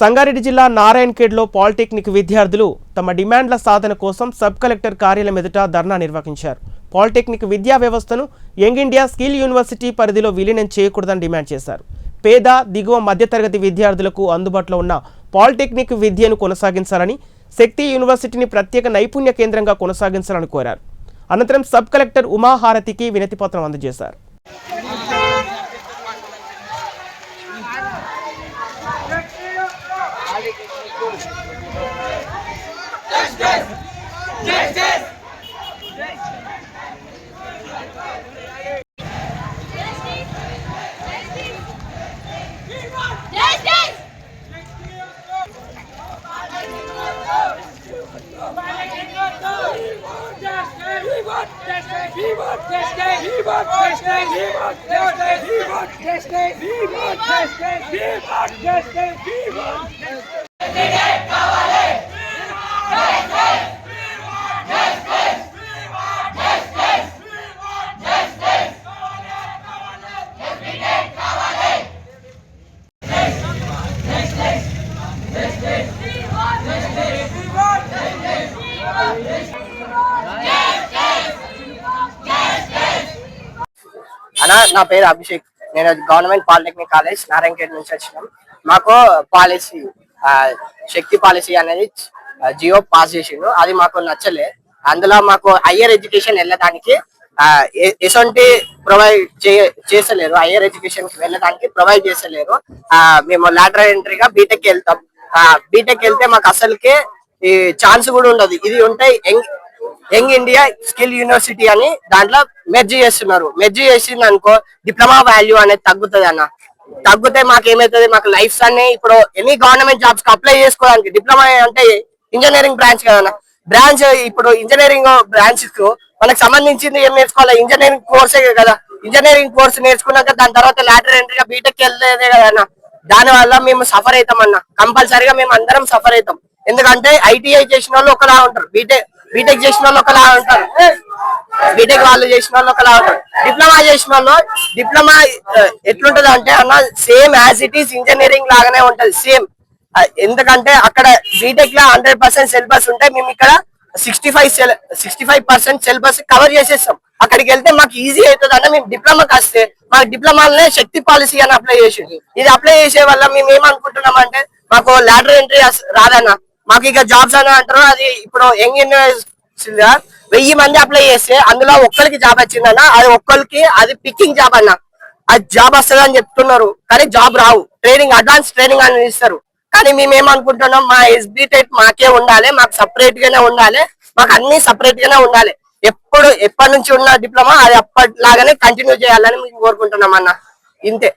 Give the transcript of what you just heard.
సంగారెడ్డి జిల్లా నారాయణఖేడ్లో పాలిటెక్నిక్ విద్యార్థులు తమ డిమాండ్ల సాధన కోసం సబ్ కలెక్టర్ కార్యాలయం ఎదుట ధర్నా నిర్వహించారు. పాలిటెక్నిక్ విద్యా వ్యవస్థను యంగ్ ఇండియా స్కిల్ యూనివర్సిటీ పరిధిలో విలీనం చేయకూడదని డిమాండ్ చేశారు. పేద, దిగువ మధ్యతరగతి విద్యార్థులకు అందుబాటులో ఉన్న పాలిటెక్నిక్ విద్యను కొనసాగించాలని, శక్తి యూనివర్సిటీని ప్రత్యేక నైపుణ్య కేంద్రంగా కొనసాగించాలని కోరారు. అనంతరం సబ్ కలెక్టర్ ఉమాహారతికి వినతిపత్రం అందజేశారు. నా పేరు అభిషేక్. నేను గవర్నమెంట్ పాలిటెక్నిక్ కాలేజ్ నారాయణఖేడ్ నుంచి వచ్చినాం. మాకు పాలసీ శక్తి పాలసీ అనేది జియో పాస్ చేసిండు. అది మాకు నచ్చలే. అందులో మాకు హయ్యర్ ఎడ్యుకేషన్ వెళ్ళడానికి ఎటువంటి ప్రొవైడ్ చేసలేరు. హయ్యర్ ఎడ్యుకేషన్ వెళ్ళడానికి ప్రొవైడ్ చేసలేరు. మేము లాటరల్ ఎంట్రీగా బీటెక్ వెళ్తాం. బీటెక్ వెళ్తే మాకు అసలుకే ఈ ఛాన్స్ కూడా ఉండదు. ఇది ఉంటాయి యంగ్ ఇండియా స్కిల్ యూనివర్సిటీ అని దాంట్లో మెర్జ్ చేస్తున్నారు. మెర్జ్ చేసింది అనుకో డిప్లొమా వాల్యూ అనేది తగ్గుతుంది అన్న. తగ్గితే మాకు ఏమైతుంది, మాకు లైఫ్స్ అన్ని ఇప్పుడు ఎనీ గవర్నమెంట్ జాబ్స్ కి అప్లై చేసుకోవడానికి డిప్లొమా అంటే ఇంజనీరింగ్ బ్రాంచ్ కదా. బ్రాంచ్ ఇప్పుడు ఇంజనీరింగ్ బ్రాంచ్ కు మనకు సంబంధించింది ఏం నేర్చుకోవాలి, ఇంజనీరింగ్ కోర్సే కదా. ఇంజనీరింగ్ కోర్స్ నేర్చుకున్నాక దాని తర్వాత లాటరల్ ఎంట్రీగా బీటెక్ వెళ్ళలేదే కదా అన్న. దాని వల్ల మేము సఫర్ అవుతాం అన్న. కంపల్సరీగా మేము అందరం సఫర్ అవుతాం. ఎందుకంటే ఐటీఐ చేసిన వాళ్ళు ఒకలా ఉంటారు, బీటెక్ చేసిన వాళ్ళు ఒకలా ఉంటారు, బీటెక్ వాళ్ళు చేసిన వాళ్ళు ఒకలా ఉంటారు, డిప్లొమా చేసిన వాళ్ళు డిప్లొమా ఎట్లుంటది అంటే అన్న same as it is engineering లాగానే ఉంటది సేమ్. ఎందుకంటే అక్కడ బీటెక్ లో 100% సిలబస్ ఉంటే మేము ఇక్కడ 65% సిలబస్ కవర్ చేసేస్తాం. అక్కడికి వెళ్తే మాకు ఈజీ అవుతుంది అన్న. మేము డిప్లొమాకి వస్తే మాకు డిప్లొమాలనే శక్తి పాలసీ అని అప్లై చేసింది. ఇది అప్లై చేసే వల్ల మేము ఏమనుకుంటున్నాం అంటే మాకు లాటరల్ ఎంట్రీ రాదన్న, మాకు ఇక జాబ్స్ అని అంటారు. అది ఇప్పుడు యంగ్ యూనివర్సిటీగా 1000 మంది అప్లై చేస్తే అందులో ఒక్కరికి జాబ్ వచ్చిందన్న. అది ఒక్కరికి అది పికింగ్ జాబ్ అన్న. అది జాబ్ వస్తుంది అని చెప్తున్నారు కానీ జాబ్ రావు. ట్రైనింగ్, అడ్వాన్స్ ట్రైనింగ్ అని ఇస్తారు. కానీ మేము ఏమనుకుంటున్నాం, మా ఎస్బీ టెట్ మాకే ఉండాలి, మాకు సపరేట్ గానే ఉండాలి, మాకు అన్ని సపరేట్ గానే ఉండాలి. ఎప్పటి నుంచి ఉన్న డిప్లొమా అది అప్పటిలాగానే కంటిన్యూ చేయాలని మేము కోరుకుంటున్నాం అన్న. ఇంతే.